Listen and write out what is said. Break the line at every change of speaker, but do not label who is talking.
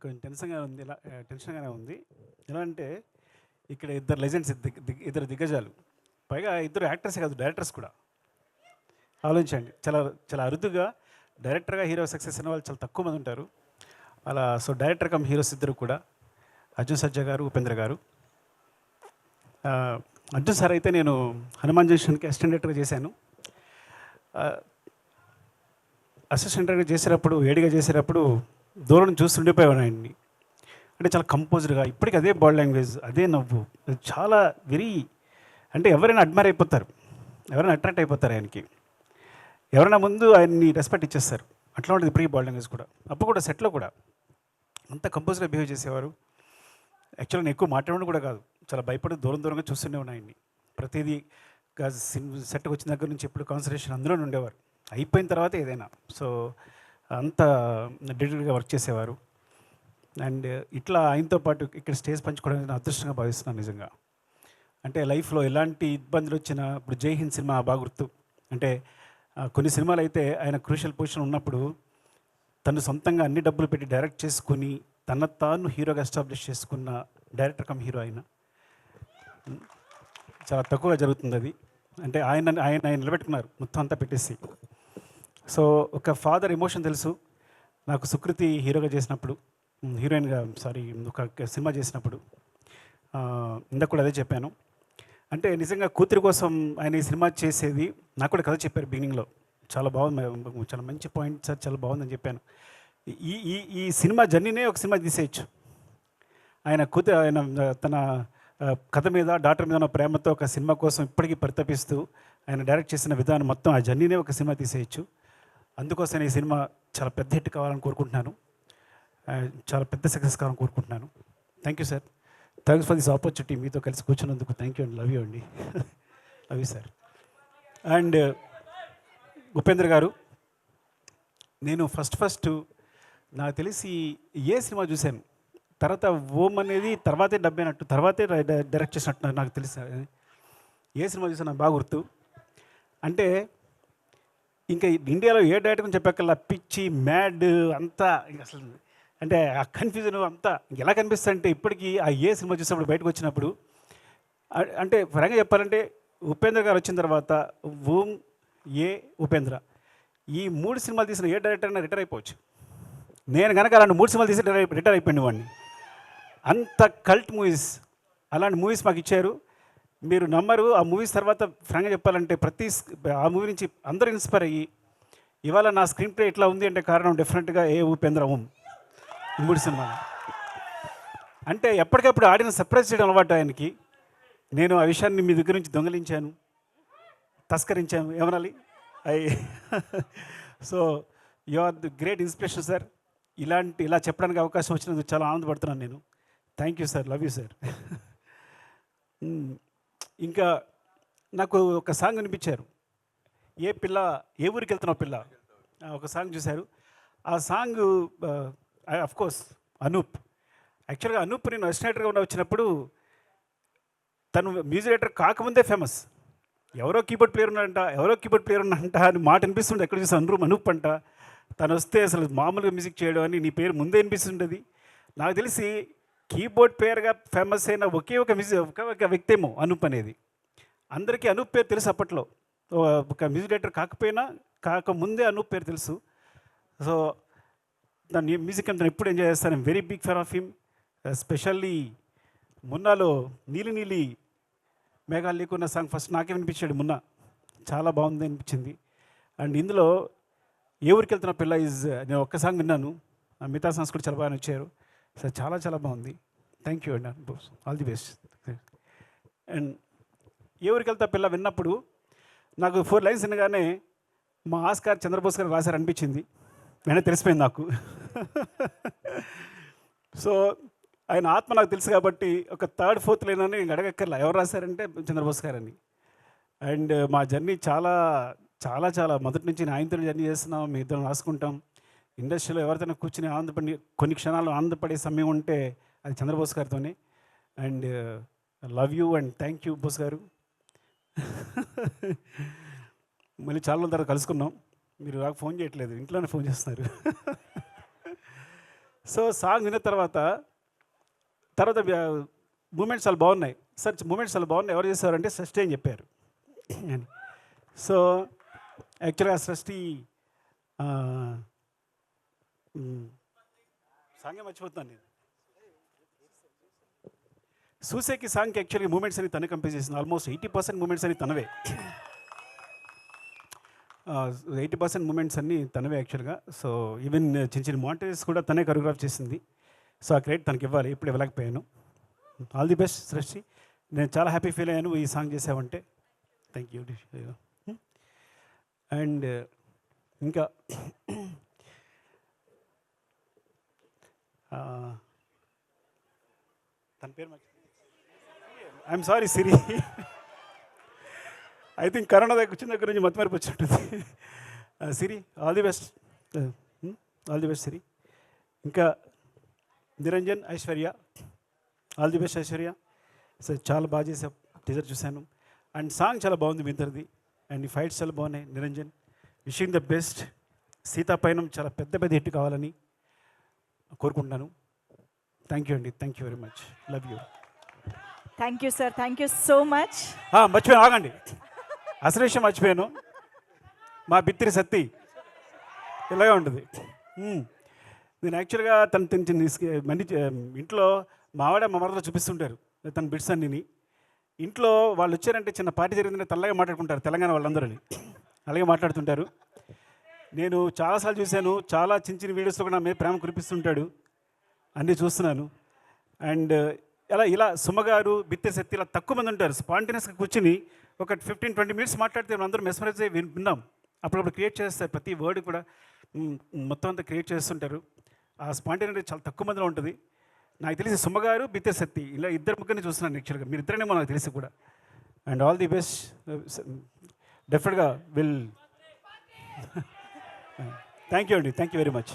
కొంచెం టెన్షన్‌గా ఉంది. టెన్షన్‌గానే ఉంది. ఎలా అంటే ఇక్కడ ఇద్దరు లెజెండ్స్, ఇద్దరు దిగ్గజాలు. పైగా ఇద్దరు యాక్టర్సే కాదు, డైరెక్టర్స్ కూడా. ఆలోచించండి. చాలా చాలా అరుదుగా డైరెక్టర్‌గా హీరో సక్సెస్ అయిన వాళ్ళు చాలా తక్కువ మంది ఉంటారు. అలా సో డైరెక్టర్ కమ్ హీరోస్ ఇద్దరు కూడా అర్జున్ సర్జా గారు, ఉపేంద్ర గారు. అర్జున్ సార్ అయితే నేను హనుమాన్ జంక్షన్‌కి అసిస్టెంట్ డైరెక్టర్‌గా చేశాను. అసిస్టెంట్ డైరెక్టర్ చేసేటప్పుడు, వేడిగా చేసేటప్పుడు దూరం నుంచి చూస్తుండిపోయేవాడిని ఆయన్ని. అంటే చాలా కంపోజ్డ్గా, ఇప్పటికి అదే బాడీ లాంగ్వేజ్, అదే నవ్వు, చాలా వెరీ, అంటే ఎవరైనా అడ్మైర్ అయిపోతారు, ఎవరైనా అట్రాక్ట్ అయిపోతారు ఆయనకి. ఎవరైనా ముందు ఆయన్ని రెస్పెక్ట్ ఇచ్చేస్తారు. అట్లా ఉంటుంది ఇప్పటికీ బాడీ లాంగ్వేజ్ కూడా. అప్పుడు కూడా సెట్లో కూడా అంత కంపోజ్గా బిహేవ్ చేసేవారు. యాక్చువల్గా నేను ఎక్కువ మాట్లాడడం కూడా కాదు, చాలా భయపడి దూరం దూరంగా చూస్తూనే ఉన్నాయి ఆయన్ని. ప్రతిదీ సెట్కి వచ్చిన దగ్గర నుంచి ఎప్పుడు కాన్సన్ట్రేషన్ అందులోనే ఉండేవారు. అయిపోయిన తర్వాత ఏదైనా. సో అంత డెడికేట్గా వర్క్ చేసేవారు. అండ్ ఇట్లా ఆయనతో పాటు ఇక్కడ స్టేజ్ పంచుకోవడం నేను అదృష్టంగా భావిస్తున్నాను నిజంగా. అంటే లైఫ్లో ఎలాంటి ఇబ్బందులు వచ్చినా, ఇప్పుడు జై హింద్ సినిమా బాగా గుర్తు. అంటే కొన్ని సినిమాలు అయితే ఆయన క్రూషియల్ పొజిషన్ ఉన్నప్పుడు తను సొంతంగా అన్ని డబ్బులు పెట్టి డైరెక్ట్ చేసుకుని తన తాను హీరోగా ఎస్టాబ్లిష్ చేసుకున్న డైరెక్టర్ కమ్ హీరో ఆయన. చాలా తక్కువగా జరుగుతుంది అది. అంటే ఆయన నిలబెట్టుకున్నారు మొత్తం అంతా పెట్టేసి. సో ఒక ఫాదర్ ఎమోషన్ తెలుసు నాకు. సుకృతి హీరోగా చేసినప్పుడు, హీరోయిన్గా సారీ, ఒక సినిమా చేసినప్పుడు ఇందాక కూడా అదే చెప్పాను. అంటే నిజంగా కూతురి కోసం ఆయన ఈ సినిమా చేసేది నాకు కూడా కథ చెప్పారు బిగినింగ్లో. చాలా బాగుంది, చాలా మంచి పాయింట్ సార్, చాలా బాగుందని చెప్పాను. ఈ ఈ ఈ సినిమా జర్నీనే ఒక సినిమా తీసేయచ్చు. ఆయన తన కథ మీద, డాక్టర్ మీద ఉన్న ప్రేమతో ఒక సినిమా కోసం ఇప్పటికీ పరితపిస్తూ ఆయన డైరెక్ట్ చేసిన విధానం మొత్తం, ఆ జర్నీనే ఒక సినిమా తీసేయచ్చు. అందుకోసం ఈ సినిమా చాలా పెద్ద హిట్ కావాలని కోరుకుంటున్నాను. చాలా పెద్ద సక్సెస్ కావాలని కోరుకుంటున్నాను. Thank you sir. Thanks for this opportunity. మీతో కలిసి కూర్చున్నందుకు థ్యాంక్ యూ అండి. లవ్ యూ అండి. Love you sir. And Upendra గారు, నేను ఫస్ట్ నాకు తెలిసి ఏ సినిమా చూశాను, తర్వాత ఓం అనేది తర్వాతే డబ్బైనట్టు, తర్వాతే డైరెక్ట్ చేసినట్టు నాకు తెలుసు. ఏ సినిమా చూసాను నాకు బాగా గుర్తు. అంటే ఇంకా ఇండియాలో ఏ డైరెక్టర్ గురించి చెప్పక్కల్లా పిచ్చి, మ్యాడ్ అంతా అసలు, అంటే ఆ కన్ఫ్యూజన్ అంతా ఎలా కనిపిస్తుంది అంటే ఇప్పటికీ ఆ ఏ సినిమా చూసినప్పుడు బయటకు వచ్చినప్పుడు, అంటే ఫ్రాంక్గా చెప్పాలంటే ఉపేంద్ర గారు వచ్చిన తర్వాత ఓం, ఏ, ఉపేంద్ర, ఈ 3 సినిమాలు తీసిన ఏ డైరెక్టర్ అయినా రిటైర్ అయిపోవచ్చు. నేను కనుక అలాంటి 3 సినిమాలు తీసి రిటైర్ అయిపోయింది వాడిని. అంత కల్ట్ మూవీస్, అలాంటి మూవీస్ మాకు ఇచ్చారు. మీరు నమ్మరు, ఆ మూవీస్ తర్వాత ఫ్రాంక్గా చెప్పాలంటే ఆ మూవీ నుంచి అందరూ ఇన్స్పైర్ అయ్యి ఇవాళ నా స్క్రీన్ ప్లే ఇట్లా ఉంది అంటే కారణం డెఫినెట్గా ఏ ఉపేంద్ర ఓం, ఈ 3 సినిమాలు. అంటే ఎప్పటికప్పుడు ఆడియన్స్ సర్ప్రైజ్ చేయడం అలవాటు ఆయనకి. నేను ఆ విషయాన్ని మీ దగ్గర నుంచి దొంగలించాను, తస్కరించాను, ఏమనాలి ఐ. So you are the great inspiration sir. ఇలా చెప్పడానికి అవకాశం వచ్చినందుకు చాలా ఆనందపడుతున్నాను నేను. Thank you sir. Love you sir. ఇంకా నాకు ఒక సాంగ్ వినిపించారు, ఏ ఊరికి వెళ్తున్నావు పిల్ల, ఒక సాంగ్ చూశారు. ఆ సాంగ్ కోర్స్ అనూప్. యాక్చువల్గా అనూప్ నేను అసిస్టెంట్గా వచ్చినప్పుడు తను మ్యూజిక్ డైరెక్టర్ కాకముందే ఫేమస్. ఎవరో కీబోర్డ్ ప్లేయర్ ఉన్నాడంట అని మాట వినిపిస్తుండే ఎక్కడ చూసి అనూప్ అంట. తను వస్తే అసలు మామూలుగా మ్యూజిక్ చేయడం అని నీ పేరు ముందే వినిపిస్తుండేది. నాకు తెలిసి కీబోర్డ్ ప్లేయర్గా ఫేమస్ అయిన ఒకే ఒక వ్యక్తి ఏమో అనూప్ అనేది. అందరికీ అనూప్ పేరు తెలుసు అప్పట్లో. ఒక మ్యూజిక్ డైరెక్టర్ కాకముందే అనూప్ పేరు తెలుసు. సో దాని మ్యూజిక్ అంతా ఎప్పుడు ఎంజాయ్ చేస్తాను. I'm very big fan of him. Especially మున్నాలో నీలి నీలి మేఘాలు లేకున్న సాంగ్ ఫస్ట్ నాకే వినిపించాడు మున్నా. చాలా బాగుంది అనిపించింది. అండ్ ఇందులో ఏ ఊరికి వెళ్తున్న పిల్ల నేను ఒక్క సాంగ్ విన్నాను, మిగతా సాంగ్స్ కూడా చాలా బాగా నచ్చారు. సో చాలా చాలా బాగుంది. థ్యాంక్ యూ అండి. All the best. అండ్ ఏ ఊరికి వెళ్తా పిల్ల విన్నప్పుడు నాకు 4 లైన్స్ వినగానే మా ఆస్కార్ చంద్రబోస్ గారు రాశారు అనిపించింది. వెంటనే తెలిసిపోయింది నాకు. సో ఆయన ఆత్మ నాకు తెలుసు కాబట్టి ఒక 3rd, 4th లైన్ అని అడగక్కర్లా ఎవరు రాశారంటే చంద్రబోస్ గారని. అండ్ మా జర్నీ చాలా చాలా చాలా మొదటి నుంచి ఆయనతో జర్నీ చేస్తున్నాం, మీ ఇద్దరం రాసుకుంటాం. ఇండస్ట్రీలో ఎవరితోనే కూర్చుని కొన్ని క్షణాలు ఆనందపడే సమయం ఉంటే అది చంద్రబోస్ గారితోనే. And love you and thank you Bose garu. మళ్ళీ చాలా రోజుల తర్వాత కలుసుకున్నాం. మీరు నాకు ఫోన్ చేయట్లేదు, ఇంట్లోనే ఫోన్ చేస్తున్నారు. సో సాంగ్ విన్న తర్వాత మూమెంట్స్ చాలా బాగున్నాయి సార్, మూమెంట్స్ చాలా బాగున్నాయి, ఎవరు చేశారంటే సృష్టి అని చెప్పారు. సో యాక్చువల్గా సృష్టి సాంగే మర్చిపోతున్నాను నేను. సూసేకి సాంగ్కి యాక్చువల్గా మూమెంట్స్ అని తనే కంపోజ్ చేసింది. ఆల్మోస్ట్ 80% మూమెంట్స్ అని తనవే, 80% మూమెంట్స్ అన్నీ తనవే యాక్చువల్గా. సో ఈవెన్ చిన్న చిన్న మాంటేజెస్ కూడా తనే కొరియోగ్రాఫ్ చేసింది. సో ఆ క్రెడిట్ తనకి ఇవ్వాలి, ఇప్పుడు ఇవ్వలేకపోయాను. ఆల్ ది బెస్ట్ సృష్టి, నేను చాలా హ్యాపీ ఫీల్ అయ్యాను ఈ సాంగ్ చేసావంటే. Thank you. అండ్ ఇంకా తన పేరు I'm sorry Siri, I think corona దగ్గర వచ్చిన దగ్గర నుంచి మతిమరిపి వచ్చినట్టుంది. Siri, all the best, all the best Siri. ఇంకా Niranjan, Aishwarya, all the best Aishwarya. So చాలా బాగా చేసా, టీజర్ చూశాను. అండ్ సాంగ్ చాలా బాగుంది మీ ఇద్దరిది, అండ్ ఈ ఫైట్స్ చాలా బాగున్నాయి. Niranjan, wishing the best. Seethapayanam చాలా పెద్ద పెద్ద హిట్ కావాలని కోరుకుంటున్నాను. థ్యాంక్ యూ అండి, thank you very much, love you.
Thank you sir, thank you so much.
మర్చిపోయాను, ఆగండి, అసలు విషయం మర్చిపోయాను. మా బిత్తిరి సత్తి ఇలాగే ఉంటుంది. నేను యాక్చువల్గా మంది ఇంట్లో మావాడ మా మరదలో చూపిస్తుంటారు తన బిట్స్ అన్నిని. ఇంట్లో వాళ్ళు వచ్చారంటే చిన్న పార్టీ జరిగిందంటే తెల్లగా మాట్లాడుకుంటారు, తెలంగాణ వాళ్ళందరూ అలాగే మాట్లాడుతుంటారు. నేను చాలాసార్లు చూశాను, చాలా చిన్న చిన్న వీడియోస్లో కూడా నా మీద ప్రేమ కురిపిస్తుంటాడు, అన్నీ చూస్తున్నాను. అండ్ ఇలా సుమగారు, బిత్తె శక్తి ఇలా తక్కువ మంది ఉంటారు. స్పాంటేనియస్గా కూర్చుని ఒక 15-20 మినిట్స్ మాట్లాడితే అందరూ మెస్మరైజ్ అయ్యి విన్నాం. అప్పుడప్పుడు క్రియేట్ చేస్తారు, ప్రతి వర్డ్ కూడా మొత్తం అంతా క్రియేట్ చేస్తుంటారు. ఆ స్పాంటేనిటీ చాలా తక్కువ మందిలో ఉంటుంది. నాకు తెలిసి సుమగారు, బిత్తె శక్తి ఇలా ఇద్దరు ముగ్గురిని చూస్తున్నాను యాక్చువల్గా, మీరు ఇద్దరేమో నాకు తెలిసి కూడా. అండ్ ఆల్ ది బెస్ట్, డెఫినెట్గా విల్. థ్యాంక్ యూ అండి, థ్యాంక్ యూ వెరీ మచ్.